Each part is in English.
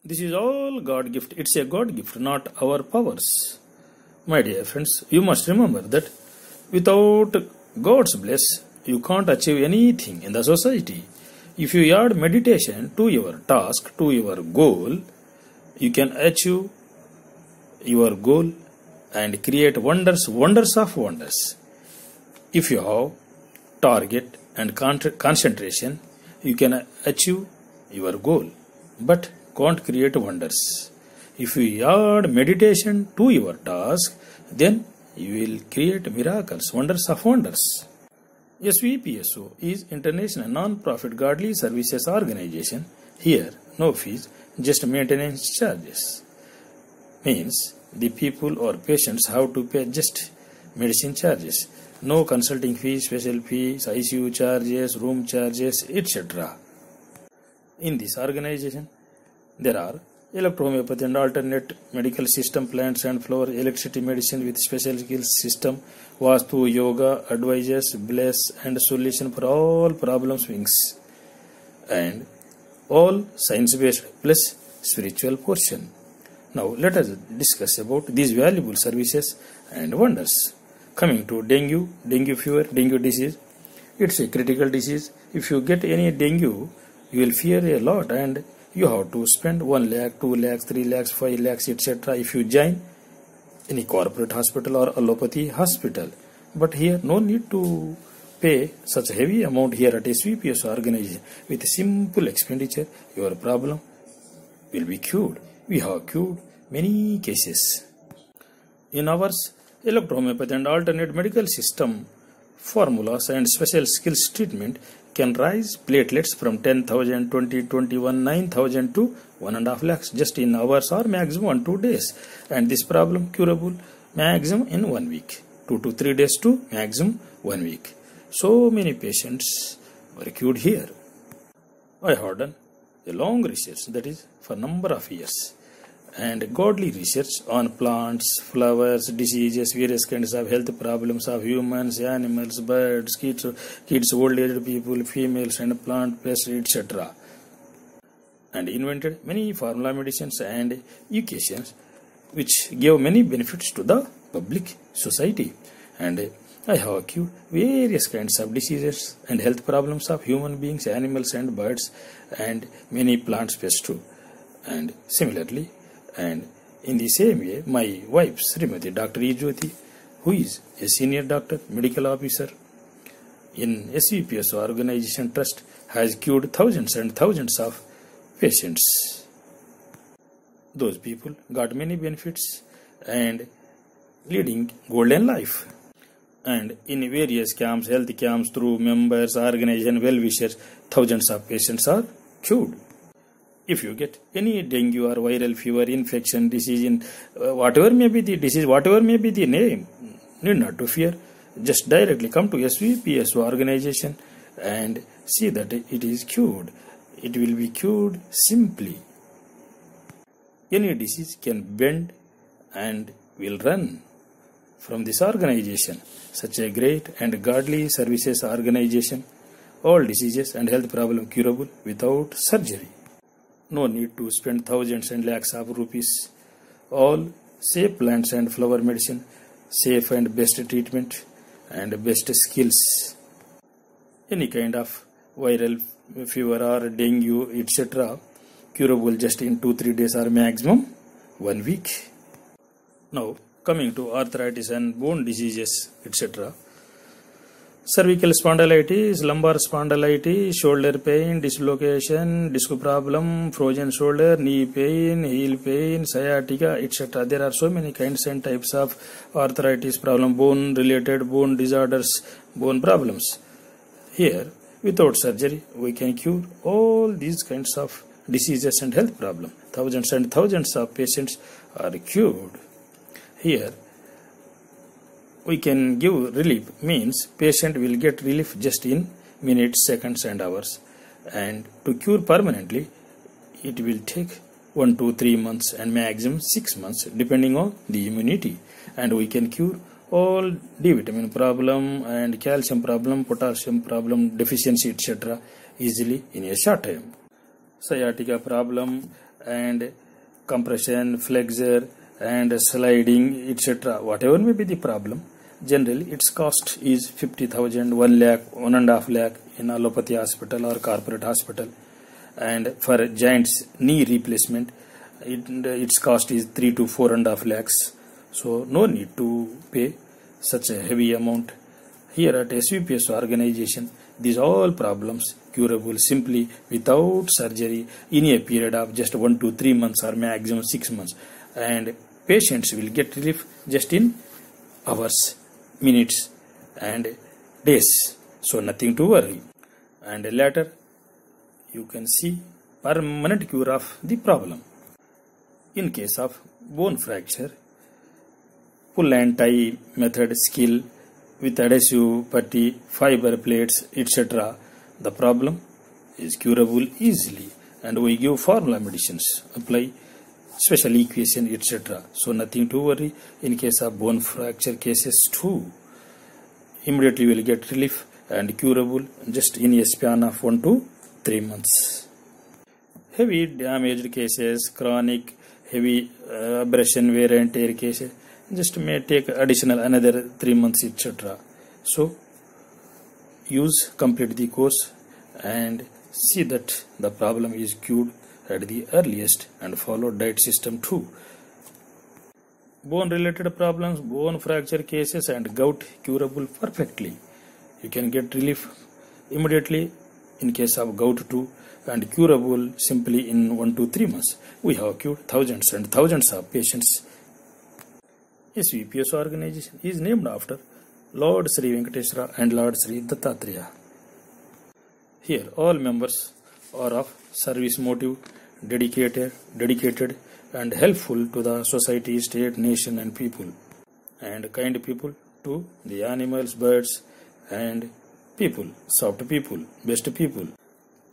This is all God gift. It's a God gift, not our powers. My dear friends, you must remember that without God's bless, you can't achieve anything in the society. If you add meditation to your task, to your goal, you can achieve your goal and create wonders of wonders. If you have target and concentration, you can achieve your goal, but can't create wonders. If you add meditation to your task, then you will create miracles, wonders of wonders. SVPSO is International Non-Profit Godly Services Organization. Here, no fees, just maintenance charges. Means the people or patients have to pay just medicine charges. No consulting fees, special fees, ICU charges, room charges, etc. In this organization, there are electrohomeopathy and alternate medical system, plants and flower, electricity medicine with special skills system, Vastu, yoga, advisors, bless and solution for all problems wings, and all science-based plus spiritual portion. Now let us discuss about these valuable services and wonders. Coming to dengue fever, dengue disease, it's a critical disease. If you get any dengue, you will fear a lot and you have to spend 1 lakh, 2 lakhs, 3 lakhs, 5 lakhs, etc. if you join any corporate hospital or allopathy hospital. But here no need to pay such a heavy amount here at SVPS organization. With simple expenditure, your problem will be cured. We have cured many cases. In ours, electrohomeopathy and alternate medical system formulas and special skills treatment can raise platelets from 10,000, 20, 21, 9,000 to 1.5 lakhs just in hours or maximum 1 2 days. And this problem curable maximum in 1 week. 2 to 3 days to maximum 1 week. So many patients were cured here. I have done a long research, that is for number of years, and godly research on plants, flowers, diseases, various kinds of health problems of humans, animals, birds, kids, old aged people, females and plant pests, etc. And invented many formula medicines and equations which gave many benefits to the public society. And I have cured various kinds of diseases and health problems of human beings, animals and birds, and many plants pests too. And similarly, and in the same way, my wife, Srimati Dr. E. Jyoti, who is a senior doctor, medical officer in SVPS organization trust, has cured thousands and thousands of patients. Those people got many benefits and leading golden life. And in various camps, health camps, through members, organization, well-wishers, thousands of patients are cured. If you get any dengue or viral fever, infection, disease, in whatever may be the disease, whatever may be the name, need not to fear. Just directly come to SVPS organization and see that it is cured. It will be cured simply. Any disease can bend and will run from this organization. Such a great and godly services organization. All diseases and health problems curable without surgery. No need to spend thousands and lakhs of rupees. All safe plants and flower medicine, safe and best treatment and best skills. Any kind of viral fever or dengue, etc. curable just in 2-3 days or maximum 1 week. Now coming to arthritis and bone diseases, etc. Cervical spondylitis, lumbar spondylitis, shoulder pain, dislocation, disc problem, frozen shoulder, knee pain, heel pain, sciatica, etc. There are so many kinds and types of arthritis problem, bone related bone disorders, bone problems. Here, without surgery, we can cure all these kinds of diseases and health problems. Thousands and thousands of patients are cured. Here, we can give relief, means patient will get relief just in minutes, seconds and hours. And to cure permanently, it will take 1 to 3 months and maximum 6 months depending on the immunity. And we can cure all D vitamin problem and calcium problem, potassium problem, deficiency, etc. easily in a short time. sciatica problem and compression, flexor and sliding, etc. Whatever may be the problem, generally its cost is 50,000, 1 lakh, 1.5 lakh in allopathy hospital or corporate hospital. And for joints knee replacement, its cost is 3 to 4.5 lakhs. So no need to pay such a heavy amount. Here at SVPS organization, these all problems curable simply without surgery in a period of just 1 to 3 months or maximum 6 months. And patients will get relief just in hours, minutes and days. So nothing to worry. And later you can see permanent cure of the problem. In case of bone fracture, pull and tie method skill with adhesive putty, fiber plates, etc. The problem is curable easily, and we give formula medicines, apply special equation, etc. So nothing to worry. In case of bone fracture cases too, immediately you will get relief and curable just in a span of 1 to 3 months. Heavy damaged cases, chronic heavy abrasion, wear and tear cases, just may take additional another 3 months, etc. So complete the course and see that the problem is cured at the earliest, and follow diet system too. Bone related problems, bone fracture cases and gout curable perfectly. You can get relief immediately in case of gout too, and curable simply in 1 to 3 months. We have cured thousands and thousands of patients. SVPS organization is named after Lord Sri Venkateswara and Lord Sri Dattatreya. Here all members are of service motive, dedicated and helpful to the society, state, nation and people, and kind people to the animals, birds and people, soft people, best people.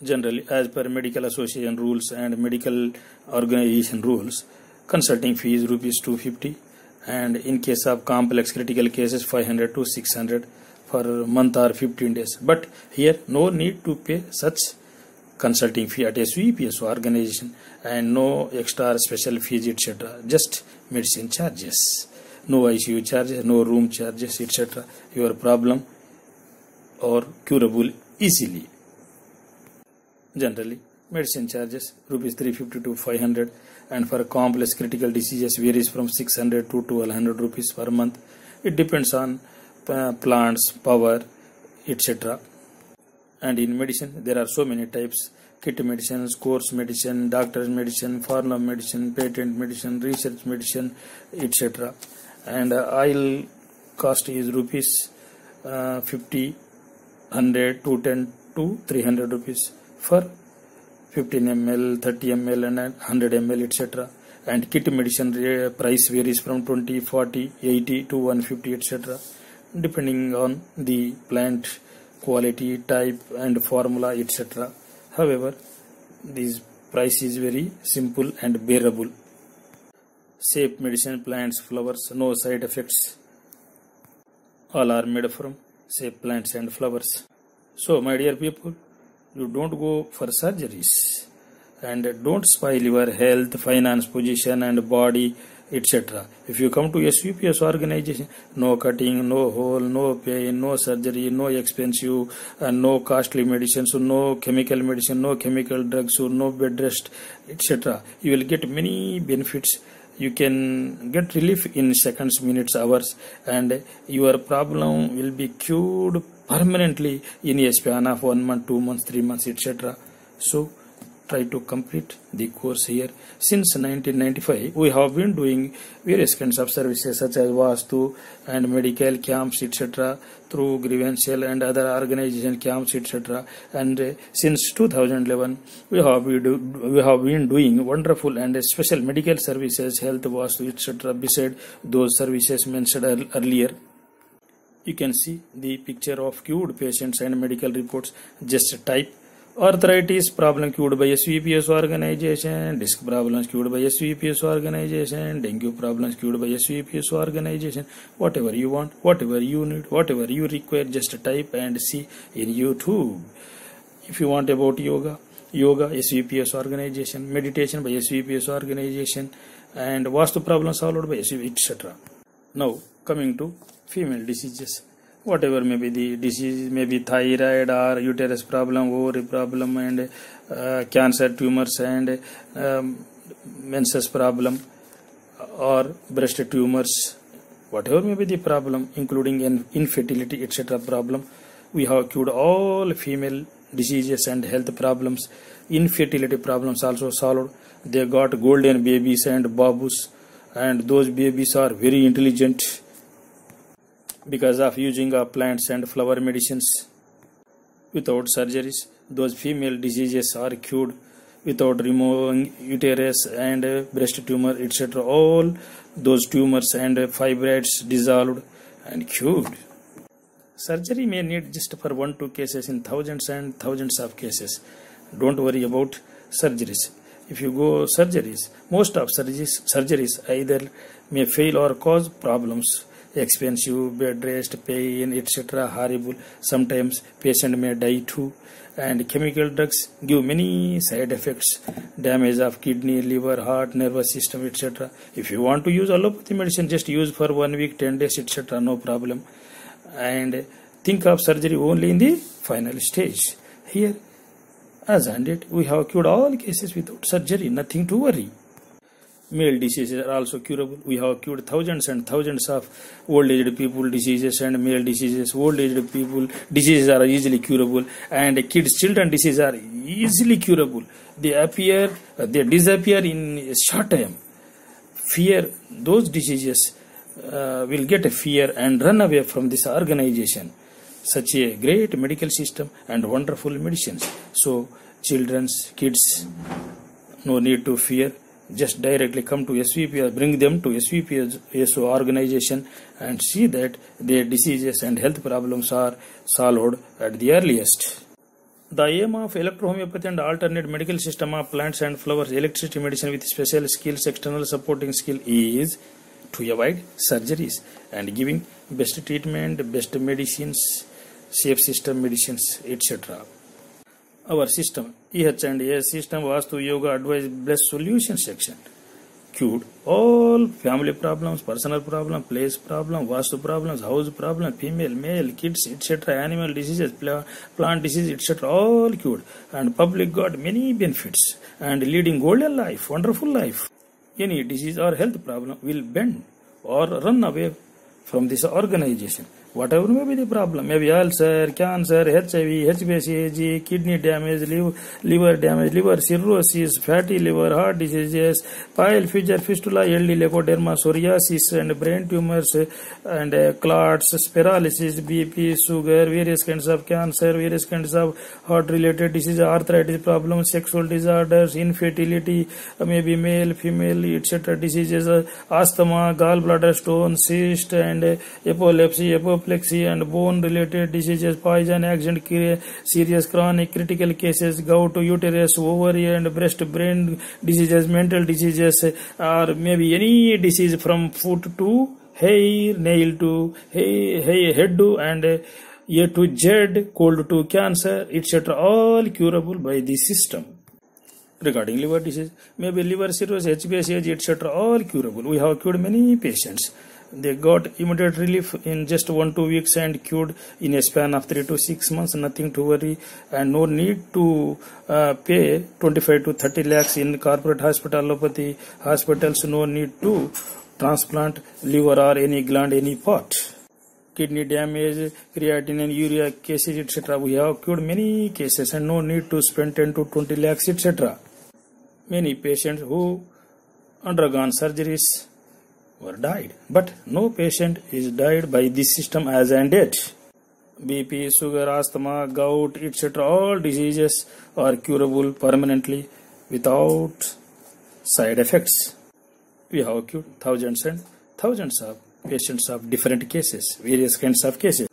Generally, as per medical association rules and medical organization rules, consulting fee is rupees 250, and in case of complex critical cases 500 to 600 for a month or 15 days. But here no need to pay such consulting fee at SVPS organization, and no extra special fees, etc. Just medicine charges, no ICU charges, no room charges, etc. Your problem are curable easily. Generally medicine charges rupees 350 to 500, and for complex critical diseases varies from 600 to 1200 rupees per month. It depends on plants, power, etc. And in medicine there are so many types: kit medicine, course medicine, doctor's medicine, formula medicine, patent medicine, research medicine, etc. And oil cost is rupees 50, 100, 210 to 300 rupees for 15 ml, 30 ml and 100 ml, etc. And kit medicine price varies from 20, 40, 80 to 150, etc. depending on the plant quality, type and formula, etc. However, this price is very simple and bearable. Safe medicine, plants, flowers, no side effects. All are made from safe plants and flowers. So my dear people, you don't go for surgeries and don't spoil your health, finance position and body, etc. If you come to SVPS organization, no cutting, no hole, no pain, no surgery, no expensive and no costly medicines, no chemical medicine, no chemical drugs, no bed rest, etc. You will get many benefits. You can get relief in seconds, minutes, hours, and your problem will be cured permanently in a span of 1 month, 2 months, 3 months, etc. So try to complete the course here. Since 1995, we have been doing various kinds of services such as Vastu and medical camps, etc. through Grievantial and other organization camps, etc. And since 2011, we have been doing wonderful and special medical services, health, Vastu, etc. beside those services mentioned earlier. You can see the picture of cured patients and medical reports. Just type arthritis problem cured by SVPS organization, disc problems cured by SVPS organization, dengue problems cured by SVPS organization. Whatever you want, whatever you need, whatever you require, just type and see in YouTube. If you want about yoga, yoga, SVPS organization, meditation by SVPS organization, and Vastu problems solved by SVP, etc. Now coming to female diseases. Whatever may be the disease, maybe thyroid or uterus problem, ovary problem, and cancer, tumors, and menses problem, or breast tumors, whatever may be the problem, including infertility, etc. problem, we have cured all female diseases and health problems. Infertility problems also solved. They got golden babies and babus, and those babies are very intelligent because of using of plants and flower medicines. Without surgeries, those female diseases are cured without removing uterus and breast tumor, etc. All those tumors and fibroids dissolved and cured. Surgery may need just for 1-2 cases in thousands and thousands of cases. Don't worry about surgeries. If you go surgeries, most of surgeries either may fail or cause problems. Expensive, bed rest, pain, etc. horrible. Sometimes patient may die too. And chemical drugs give many side effects, damage of kidney, liver, heart, nervous system, etc. If you want to use allopathy medicine, just use for 1 week, 10 days, etc. No problem. And think of surgery only in the final stage. Here, as and it, we have cured all cases without surgery, nothing to worry. Male diseases are also curable. We have cured thousands and thousands of old aged people diseases and male diseases. Old aged people diseases are easily curable, and children diseases are easily curable. They disappear in a short time. Fear, those diseases will get a fear and run away from this organization. Such a great medical system and wonderful medicines. So children's, kids, no need to fear. Just directly come to SVPS, bring them to SVPS organization and see that their diseases and health problems are solved at the earliest. The aim of electrohomeopathy and alternate medical system of plants and flowers, electricity medicine with special skills, external supporting skill, is to avoid surgeries and giving best treatment, best medicines, safe system medicines, etc. Our system, EH&S system, Vastu Yoga Advice Bless Solution section, cured all family problems, personal problem, place problem, Vastu problems, house problem, female, male, kids, etc., animal diseases, plant disease, etc., all cured. And public got many benefits and leading golden life, wonderful life. Any disease or health problem will bend or run away from this organization. Whatever may be the problem, maybe ulcer, cancer, HIV, HbA1c, kidney damage, liver damage, liver cirrhosis, fatty liver, heart diseases, pile, fissure, fistula, LD, leukoderma, psoriasis, and brain tumors, and clots, paralysis, BP, sugar, various kinds of cancer, various kinds of heart-related diseases, arthritis problems, sexual disorders, infertility, maybe male, female, etc. diseases, asthma, gallbladder stone, cyst, and epilepsy, and bone-related diseases, poison, accident, serious chronic critical cases, gout, uterus, ovary, and breast, brain diseases, mental diseases, or maybe any disease from foot to hair, nail to head to and A to Z, cold to cancer, etc. All curable by this system. Regarding liver disease, maybe liver cirrhosis, HbA1c, etc. all curable. We have cured many patients. They got immediate relief in just 1-2 weeks and cured in a span of 3 to 6 months. Nothing to worry, and no need to pay 25 to 30 lakhs in corporate hospital, allopathy hospitals. No need to transplant liver or any gland, any part. Kidney damage, creatinine and urea cases, etc. We have cured many cases and no need to spend 10 to 20 lakhs, etc. Many patients who undergone surgeries were died, but no patient is died by this system as and yet. BP, sugar, asthma, gout, etc. all diseases are curable permanently without side effects. We have cured thousands and thousands of patients of different cases, various kinds of cases.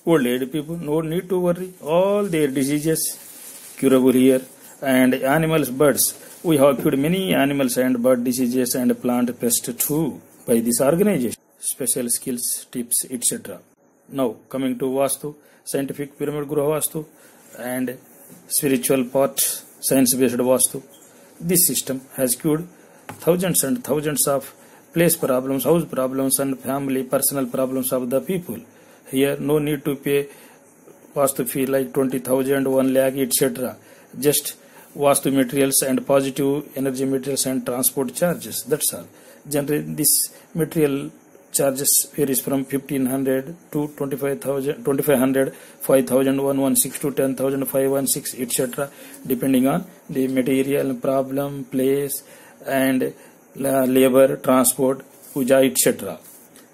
Old age people, no need to worry, all their diseases curable here. And animals, birds, we have cured many animals and bird diseases and plant pests too by this organization. Special skills, tips, etc. Now coming to Vastu, scientific pyramid Gruha Vastu, and spiritual part science-based Vastu. This system has cured thousands and thousands of place problems, house problems, and family personal problems of the people. Here, no need to pay Vastu fee like 20,000, 1 lakh, etc. Just Vastu materials and positive energy materials and transport charges. That's all. Generally, this material charges varies from 1,500 to 25,000, 2,500, 5,000, 116 to 10,000, 516, etc. Depending on the material, problem, place, and labor, transport, puja, etc.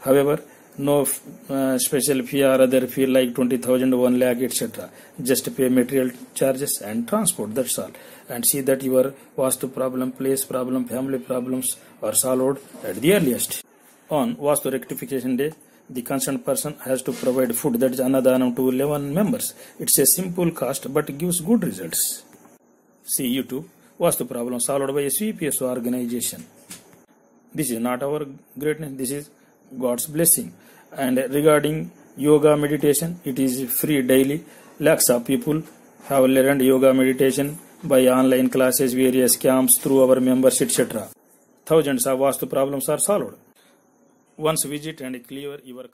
However, no special fee or other fee like 20,000, 1 lakh, etc. Just pay material charges and transport. That's all. And see that your Vastu problem, place problem, family problems are solved at the earliest. On Vastu rectification day, the concerned person has to provide food, that is Annadanam, to 11 members. It's a simple cost but gives good results. See YouTube, Vastu problem solved by a CPS organization. This is not our greatness, this is God's blessing. And regarding yoga meditation, it is free daily. Lakhs of people have learned yoga meditation by online classes, various camps, through our members, etc. Thousands of Vastu problems are solved. Once visit and clear your